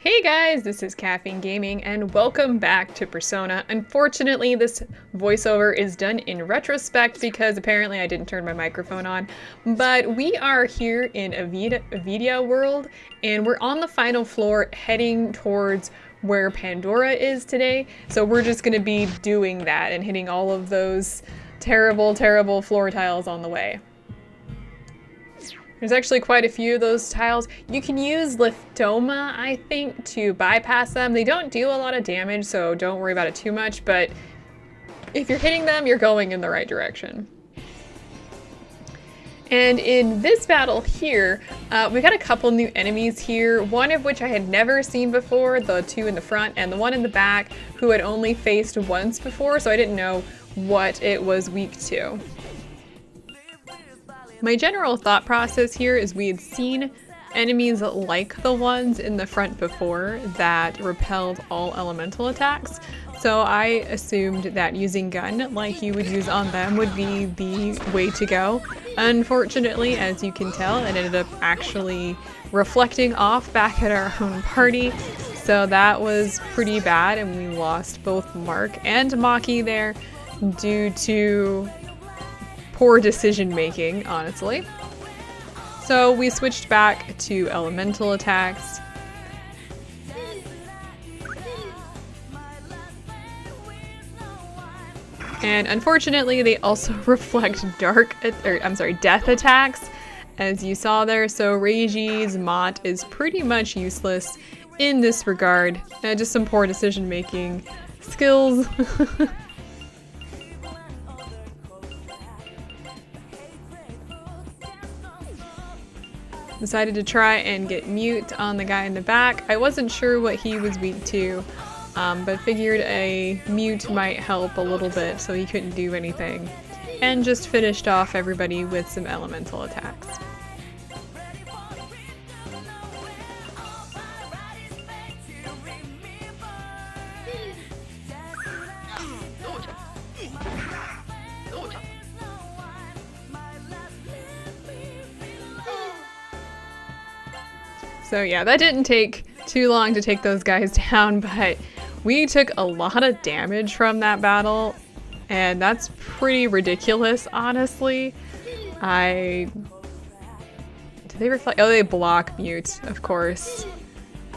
Hey guys, this is KaffeineGaming and welcome back to Persona. Unfortunately, this voiceover is done in retrospect because apparently I didn't turn my microphone on, but we are here in a video world and we're on the final floor heading towards where Pandora is today. So we're just going to be doing that and hitting all of those terrible, terrible floor tiles on the way. There's actually quite a few of those tiles. You can use Lithdoma, I think, to bypass them. They don't do a lot of damage, so don't worry about it too much, but if you're hitting them, you're going in the right direction. And in this battle here, we got a couple new enemies here, one of which I had never seen before, the two in the front, and the one in the back, who had only faced once before, so I didn't know what it was weak to. My general thought process here is we had seen enemies like the ones in the front before that repelled all elemental attacks, so I assumed that using gun like you would use on them would be the way to go. Unfortunately, as you can tell, it ended up actually reflecting off back at our own party, so that was pretty bad and we lost both Mark and Maki there due to poor decision making, honestly. So we switched back to elemental attacks. And unfortunately, they also reflect death attacks, as you saw there. So Reiji's Mott is pretty much useless in this regard. Just some poor decision making skills. Decided to try and get mute on the guy in the back. I wasn't sure what he was weak to, but figured a mute might help a little bit so he couldn't do anything. And just finished off everybody with some elemental attacks. So yeah, that didn't take too long to take those guys down, but we took a lot of damage from that battle, and that's pretty ridiculous, honestly. Do they reflect? Oh, they block mute, of course.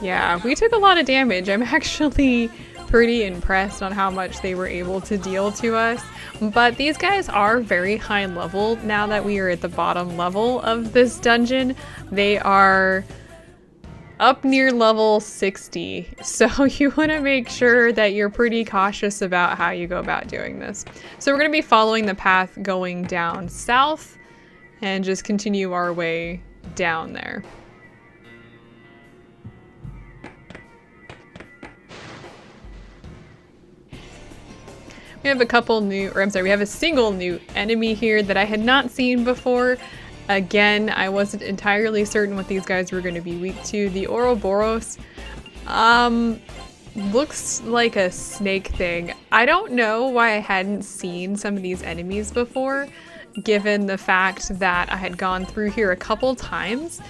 Yeah, we took a lot of damage. I'm actually pretty impressed on how much they were able to deal to us. But these guys are very high level now that we are at the bottom level of this dungeon. They are up near level 60, so you want to make sure that you're pretty cautious about how you go about doing this. So we're going to be following the path going down south and just continue our way down there. We have a couple new, we have a single new enemy here that I had not seen before. Again, I wasn't entirely certain what these guys were going to be weak to. The Ouroboros looks like a snake thing. I don't know why I hadn't seen some of these enemies before, given the fact that I had gone through here a couple times.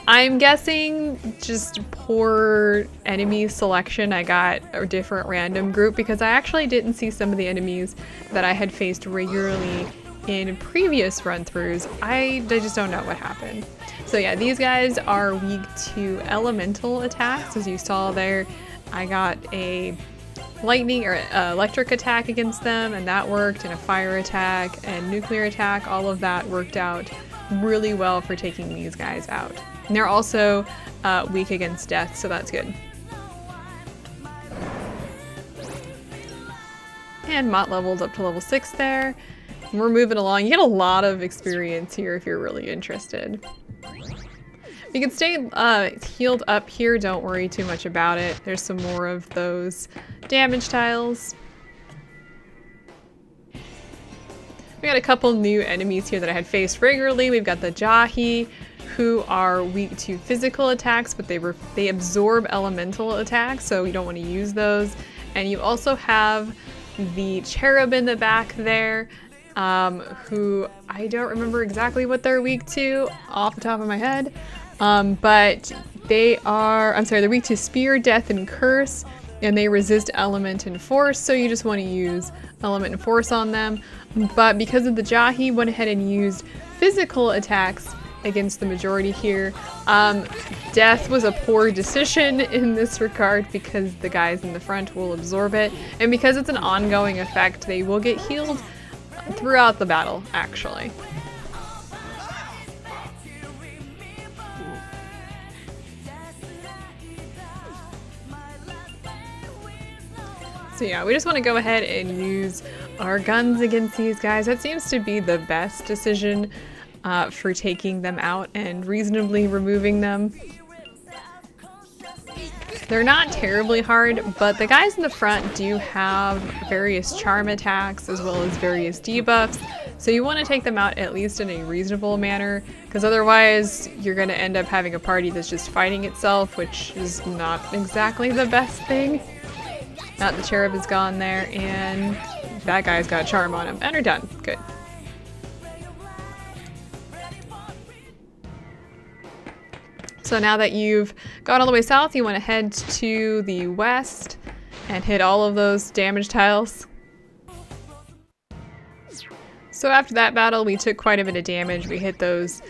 I'm guessing just poor enemy selection. I got a different random group because I actually didn't see some of the enemies that I had faced regularly in previous run-throughs. I just don't know what happened. So yeah, these guys are weak to elemental attacks. As you saw there, I got a lightning or electric attack against them, and that worked, and a fire attack and nuclear attack. All of that worked out really well for taking these guys out. And they're also weak against death, so that's good. And Mott leveled up to level 6 there. We're moving along. You get a lot of experience here if you're really interested. You can stay healed up here. Don't worry too much about it. There's some more of those damage tiles. We got a couple new enemies here that I had faced regularly. We've got the Jahi, who are weak to physical attacks, but they absorb elemental attacks, so you don't want to use those. And you also have the Cherub in the back there, who I don't remember exactly what they're weak to off the top of my head, but they're weak to Spear, Death, and Curse, and they resist Element and Force, so you just want to use Element and Force on them. But because of the Jahi, went ahead and used physical attacks against the majority here. Death was a poor decision in this regard because the guys in the front will absorb it, and because it's an ongoing effect, they will get healed throughout the battle, actually. So yeah, we just want to go ahead and use our guns against these guys. That seems to be the best decision for taking them out and reasonably removing them. They're not terribly hard, but the guys in the front do have various charm attacks as well as various debuffs, so you want to take them out at least in a reasonable manner, because otherwise you're going to end up having a party that's just fighting itself, which is not exactly the best thing. Now the cherub is gone there, and that guy's got a charm on him, and we're done. Good. So now that you've gone all the way south, you want to head to the west and hit all of those damage tiles. So after that battle, we took quite a bit of damage. We hit those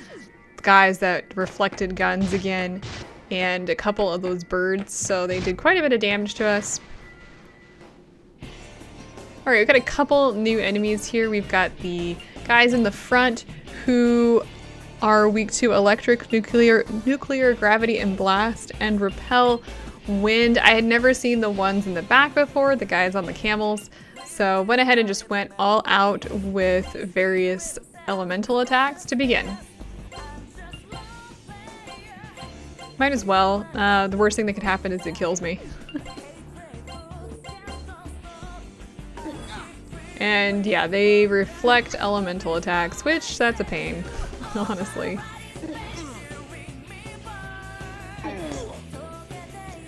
guys that reflected guns again and a couple of those birds, so they did quite a bit of damage to us. Alright, we've got a couple new enemies here. We've got the guys in the front who are weak to electric, nuclear, gravity, and blast, and repel wind. I had never seen the ones in the back before, the guys on the camels, so went ahead and just went all out with various elemental attacks to begin. Might as well. The worst thing that could happen is it kills me. And yeah, they reflect elemental attacks, which that's a pain, honestly.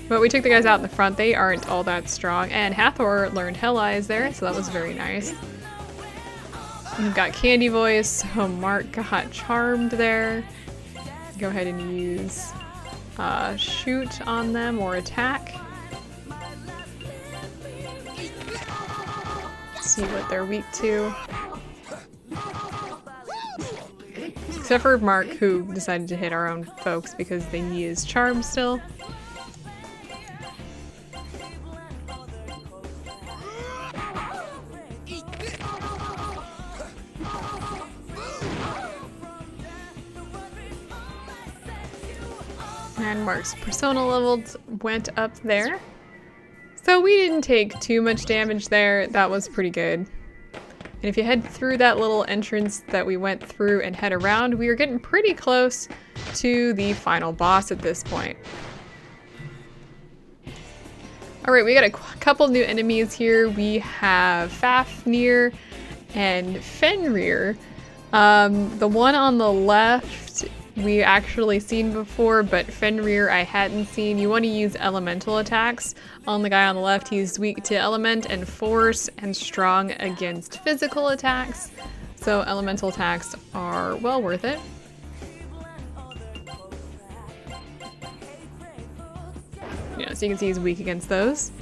But we took the guys out in the front. They aren't all that strong. And Hathor learned Hell Eyes there, so that was very nice. We've got Candy Voice, so Mark got charmed there. Go ahead and use shoot on them or attack. See what they're weak to. Except for Mark, who decided to hit our own folks because they use charm still. And Mark's persona levels went up there. So we didn't take too much damage there. That was pretty good. And if you head through that little entrance that we went through and head around, we are getting pretty close to the final boss at this point. Alright, we got a couple new enemies here. We have Fafnir and Fenrir. The one on the left we actually seen before, but Fenrir I hadn't seen. You want to use elemental attacks on the guy on the left. He's weak to element and force and strong against physical attacks. So elemental attacks are well worth it. Yeah, so you can see he's weak against those.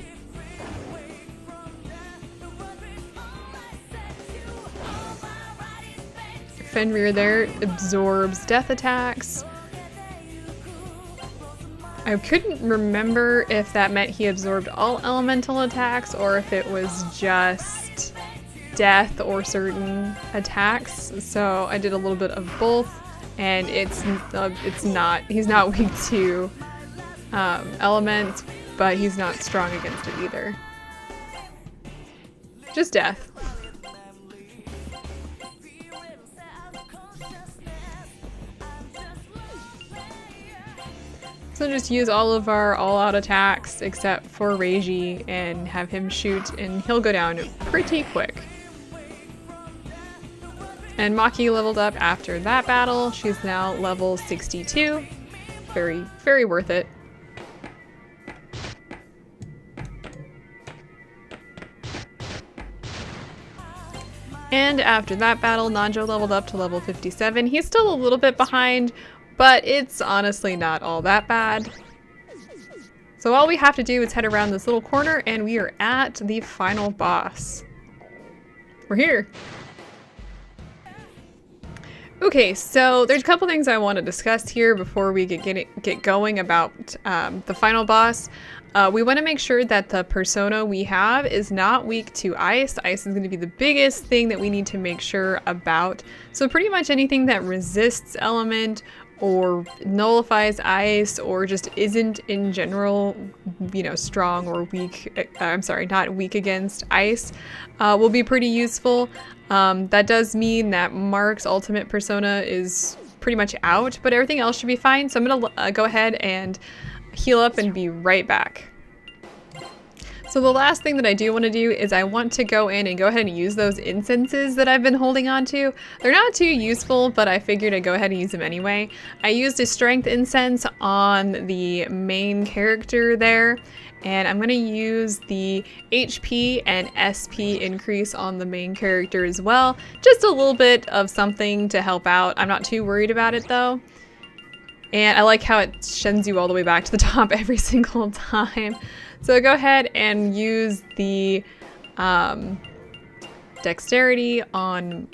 Fenrir there absorbs death attacks. I couldn't remember if that meant he absorbed all elemental attacks or if it was just death or certain attacks. So I did a little bit of both, and he's not weak to elements, but he's not strong against it either. Just death. So just use all of our all-out attacks except for Reiji and have him shoot, and he'll go down pretty quick. And Maki leveled up after that battle. She's now level 62. Very, very worth it. And after that battle, Nanjo leveled up to level 57. He's still a little bit behind, but it's honestly not all that bad. So all we have to do is head around this little corner and we are at the final boss. We're here. Okay, so there's a couple things I want to discuss here before we get going about the final boss. We want to make sure that the persona we have is not weak to ice. Ice is going to be the biggest thing that we need to make sure about. So pretty much anything that resists element or nullifies ice or just isn't in general, you know, strong or weak, I'm sorry, not weak against ice, will be pretty useful. That does mean that Mark's ultimate persona is pretty much out, but everything else should be fine. So I'm gonna go ahead and heal up and be right back. So the last thing that I do want to do is I want to go in and go ahead and use those incenses that I've been holding on to. They're not too useful, but I figured I'd go ahead and use them anyway. I used a strength incense on the main character there, and I'm going to use the HP and SP increase on the main character as well. Just a little bit of something to help out. I'm not too worried about it though. And I like how it sends you all the way back to the top every single time. So go ahead and use the dexterity on...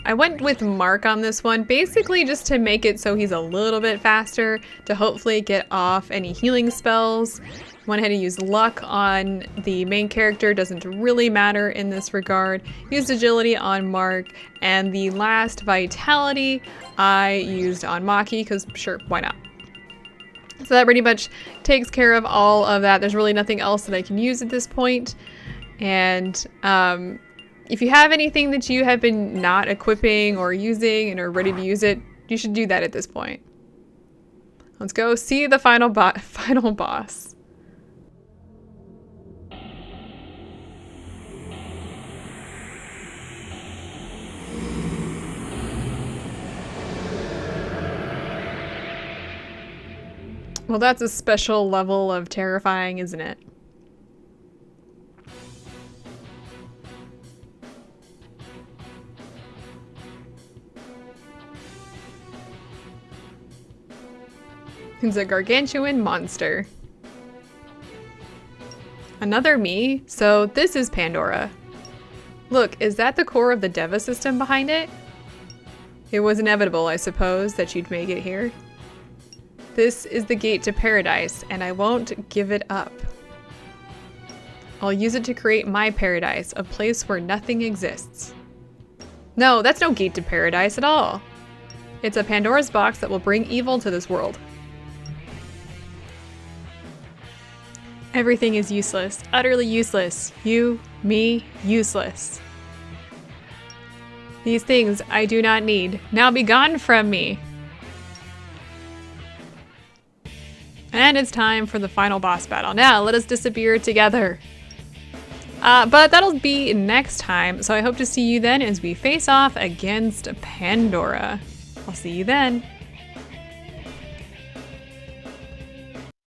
I went with Mark on this one, basically just to make it so he's a little bit faster, to hopefully get off any healing spells. Went ahead and used luck on the main character, doesn't really matter in this regard. Used agility on Mark, and the last vitality I used on Maki, because sure, why not? So that pretty much takes care of all of that. There's really nothing else that I can use at this point. And if you have anything that you have been not equipping or using and are ready to use it, you should do that at this point. Let's go see the final boss. Well, that's a special level of terrifying, isn't it? He's a gargantuan monster. Another me? So this is Pandora. Look, is that the core of the Deva system behind it? It was inevitable, I suppose, that you'd make it here. This is the gate to paradise, and I won't give it up. I'll use it to create my paradise, a place where nothing exists. No, that's no gate to paradise at all. It's a Pandora's box that will bring evil to this world. Everything is useless, utterly useless. You, me, useless. These things I do not need. Now be gone from me. And it's time for the final boss battle. Now, let us disappear together. But that'll be next time, so I hope to see you then as we face off against Pandora. I'll see you then.